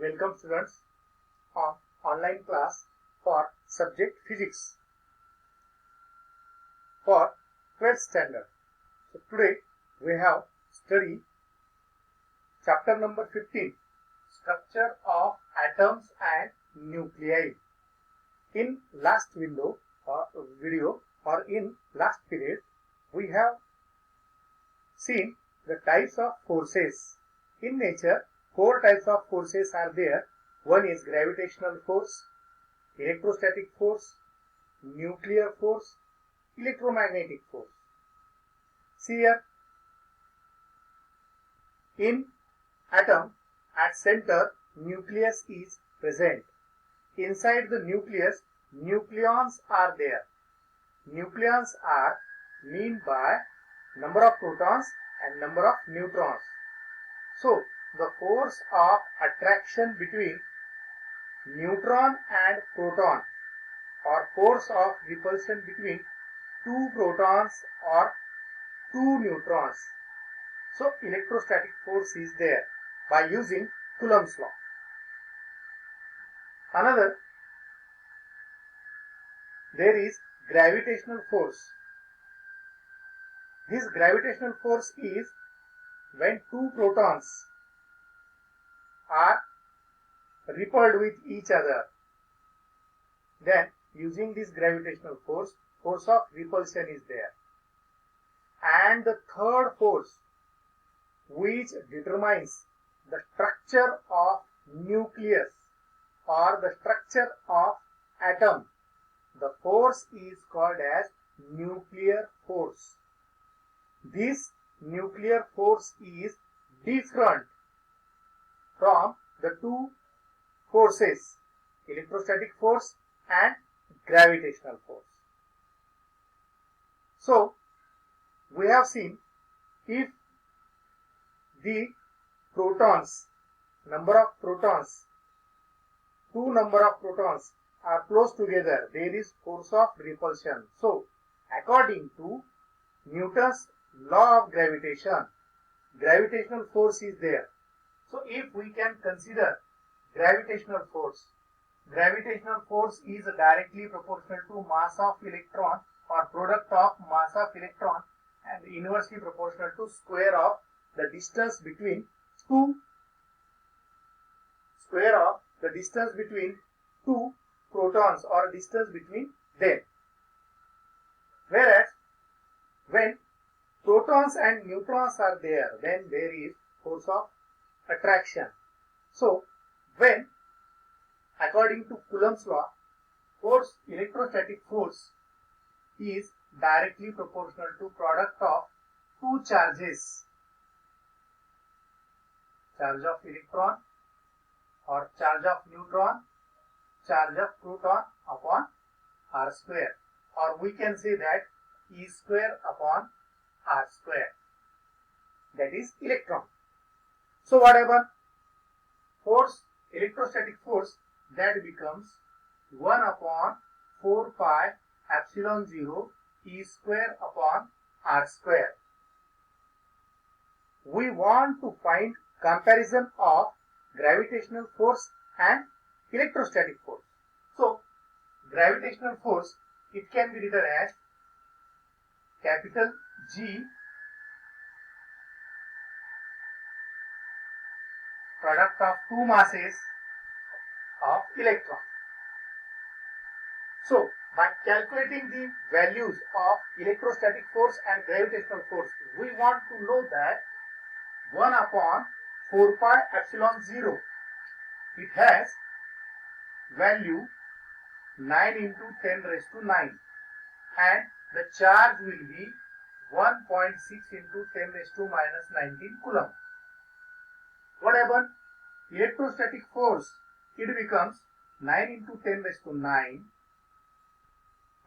Welcome students on online class for subject physics for 12th standard. So today we have studied chapter number 15, structure of atoms and nuclei. In last video or in last period we have seen the types of forces. In nature, 4 types of forces are there. One is gravitational force, electrostatic force, nuclear force, electromagnetic force. See here, in atom at center nucleus is present. Inside the nucleus, nucleons are there. Nucleons are meant by number of protons and number of neutrons. So the force of attraction between neutron and proton or force of repulsion between two protons or two neutrons. So electrostatic force is there by using Coulomb's law. Another, there is gravitational force. This gravitational force is when two protons are repelled with each other. Then using this gravitational force, force of repulsion is there. And the third force which determines the structure of nucleus or the structure of atom, the force is called as nuclear force. This nuclear force is different from the two forces, electrostatic force and gravitational force. So we have seen, if the protons, number of protons, two number of protons are close together, there is force of repulsion. So according to Newton's law of gravitation, gravitational force is there. So if we can consider gravitational force is directly proportional to mass of electron or product of mass of electron and inversely proportional to square of the distance between two protons or distance between them. Whereas when protons and neutrons are there, then there is force of attraction. So when, according to Coulomb's law, force, electrostatic force is directly proportional to product of two charges, charge of electron or charge of neutron, charge of proton upon r square, or we can say that E square upon r square, that is electron. So what happens? Force, electrostatic force, that becomes 1 upon 4 pi epsilon 0 E square upon r square. We want to find comparison of gravitational force and electrostatic force. So gravitational force, it can be written as capital G product of two masses of electron. So by calculating the values of electrostatic force and gravitational force, we want to know that 1 upon 4 pi epsilon 0, it has value 9 into 10 raised to 9, and the charge will be 1.6 into 10 raised to minus 19 coulomb. What happens? Electrostatic force, it becomes 9 into 10 raised to 9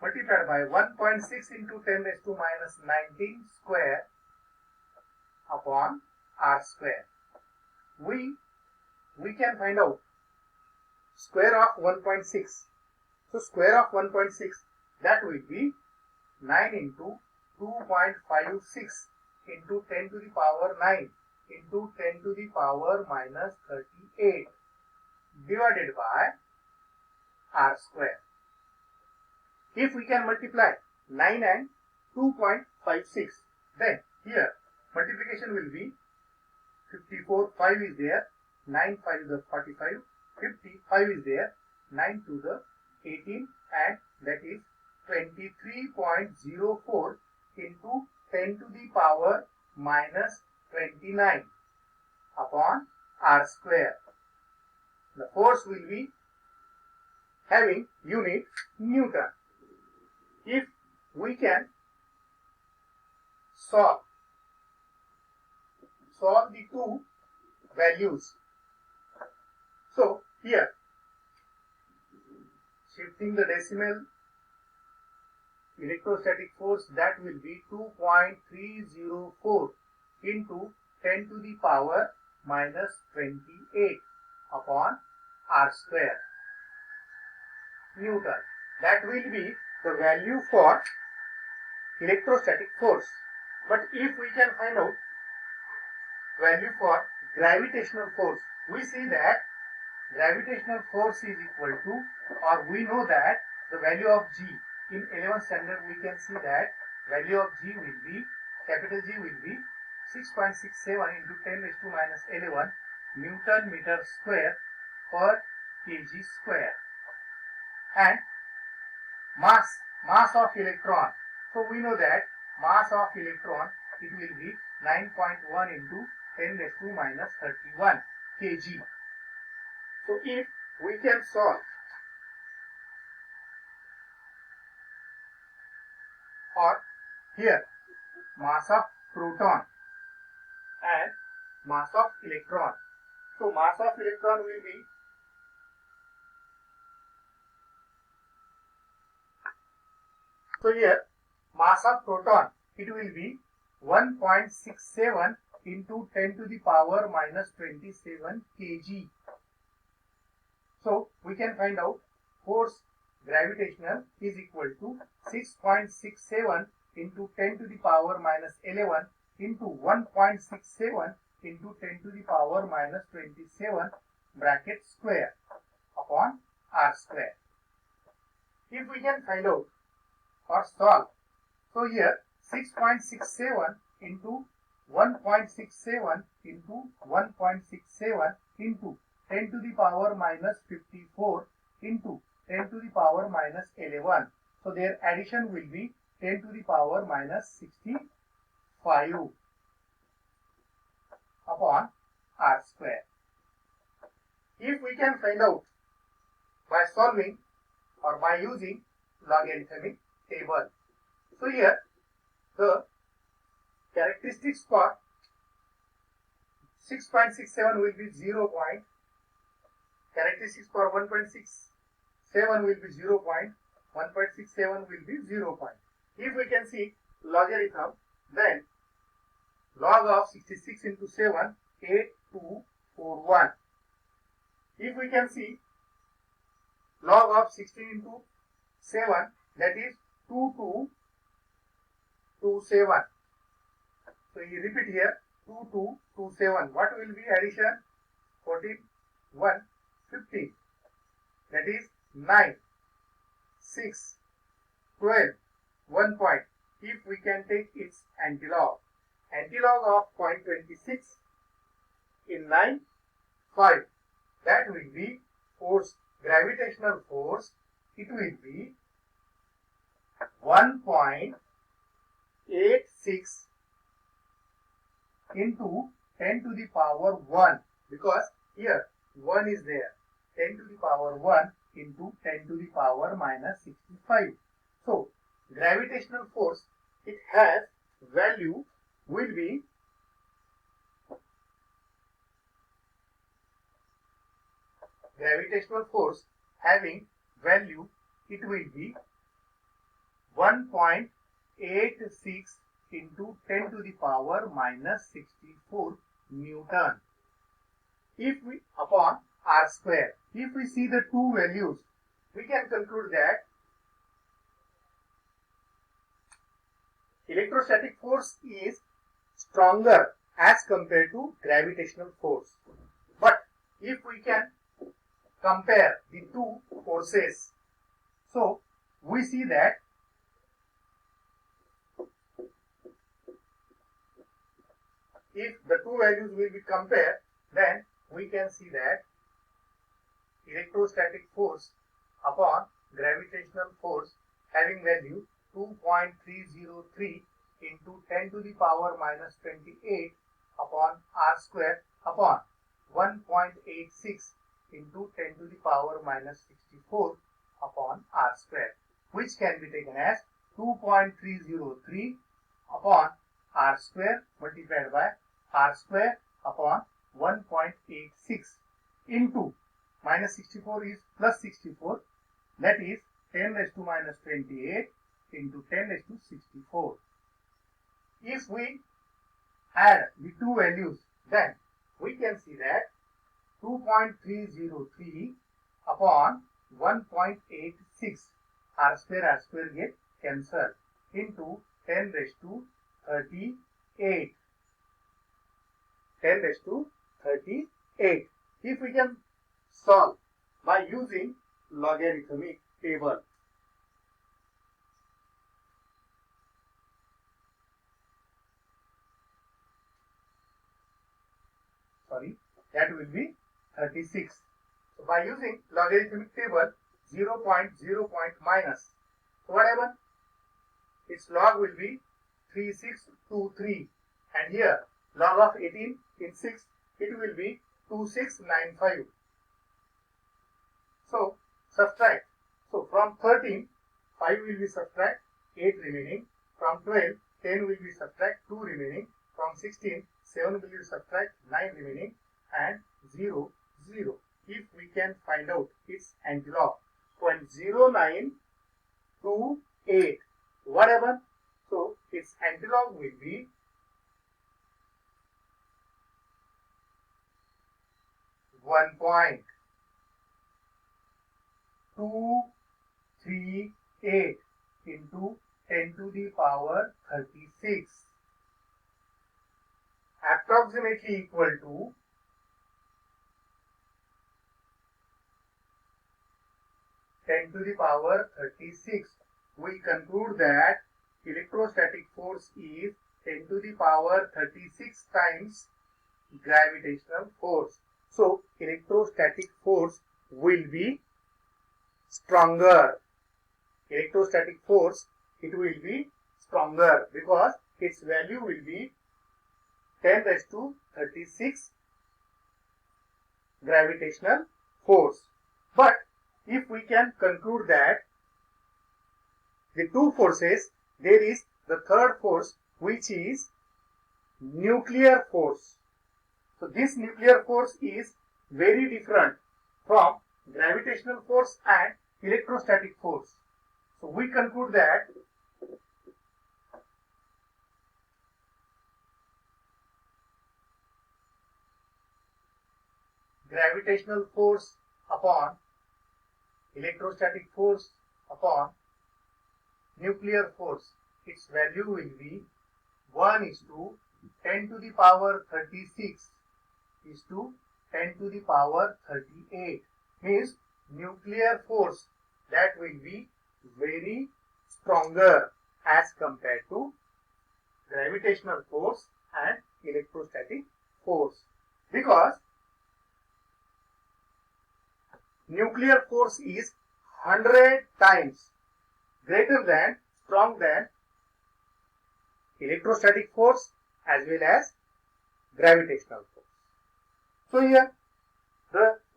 multiplied by 1.6 into 10 raised to minus 19 square upon r square. We can find out square of 1.6. So square of 1.6, that will be 9 into 2.56 into 10 to the power 9 into 10 to the power minus 38. divided by r square. If we can multiply 9 and 2.56, then here multiplication will be 54, 5 is there, 9 5 is the 45, 50, 5 is there, 9 to the 18, and that is 23.04 into 10 to the power minus 29 upon r square. The force will be having unit Newton. If we can solve the two values, so here shifting the decimal, electrostatic force, that will be 2.304 into 10 to the power minus 28 upon r square Newton. That will be the value for electrostatic force. But if we can find out value for gravitational force, we see that gravitational force is equal to, or we know that the value of G in 11th standard, we can see that value of G will be, capital G will be 6.67 into 10 raised to minus 11 Newton meter square per kg square. And mass of electron, so we know that mass of electron, it will be 9.1 into 10 raised to minus 31 kg. So if we can solve or here mass of proton and mass of electron, so mass of electron will be, so here mass of proton, it will be 1.67 into 10 to the power minus 27 kg. So we can find out force gravitational is equal to 6.67 into 10 to the power minus 11 into 1.67 into 10 to the power minus 27 bracket square upon r square. If we can find out or solve, so here 6.67 into 1.67 into 1.67 into 10 to the power minus 54 into 10 to the power minus 11. So their addition will be 10 to the power minus 65 upon r square. If we can find out by solving or by using logarithmic table, so here the characteristics for 6.67 will be 0. Characteristics for 1.67 will be 0. 1.67 will be 0. If we can see logarithm, then log of 66 into 7, 8241. If we can see log of 16 into 7, that is 2227. So you repeat here 2227. What will be addition? 14, 1, 15. That is 9, 6, 12, 1 point. If we can take its antilog of 0.26 in 9, 5. That will be force, gravitational force. It will be 1.86 into 10 to the power 1, because here 1 is there. 10 to the power 1 into 10 to the power minus 65. So gravitational force, it has value will be gravitational force having value, it will be 1.86 into 10 to the power minus 64 Newton. If we upon r square, if we see the two values, we can conclude that electrostatic force is stronger as compared to gravitational force. But if we can compare the two forces, so we see that if the two values will be compared, then we can see that electrostatic force upon gravitational force having value 2.303 into 10 to the power minus 28 upon r square upon 1.86 into 10 to the power minus 64 upon r square, which can be taken as 2.303 upon r square multiplied by r square upon 1.86 into minus 64 is plus 64, that is 10 raised to minus 28 into 10 raised to 64. If we add the two values, then we can see that 2.303 upon 1.86 r square get cancelled into 10 raised to 38. 10 raised to 38. If we can solve by using logarithmic table, that will be 36. So by using logarithmic table, 0 minus, so what happens? Its log will be 3623, and here log of 18 in 6, it will be 2695. So subtract. So from 13, 5 will be subtract, 8 remaining. From 12, 10 will be subtract, 2 remaining. From 16, 7 will be subtract, 9 remaining, and 0, 0. If we can find out its antilog, 0.0928, whatever, so its antilog will be 1.238 into 10 to the power 36, approximately equal to 10 to the power 36. We conclude that electrostatic force is 10 to the power 36 times gravitational force. So electrostatic force will be stronger. Electrostatic force, it will be stronger because its value will be 10 raised to 36 gravitational force. But if we can conclude that the two forces, there is the third force, which is nuclear force. So this nuclear force is very different from gravitational force and electrostatic force. So we conclude that gravitational force upon electrostatic force upon nuclear force, its value will be 1 is to 10 to the power 36 is to 10 to the power 38. Means nuclear force, that will be very stronger as compared to gravitational force and electrostatic force, because nuclear force is 100 times greater than, strong than electrostatic force as well as gravitational force. So here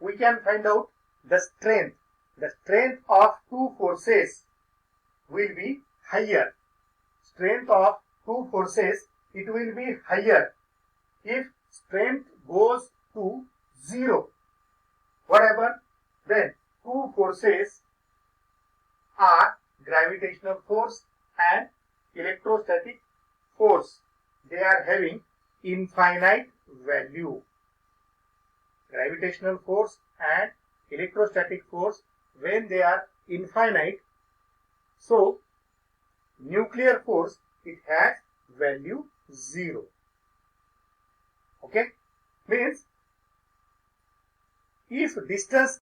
we can find out the strength. The strength of two forces will be higher. Strength of two forces, it will be higher if strength goes to 0. Whatever, then two forces are gravitational force and electrostatic force. They are having infinite value. Gravitational force and electrostatic force, when they are infinite, so nuclear force, it has value 0. Okay, means if distance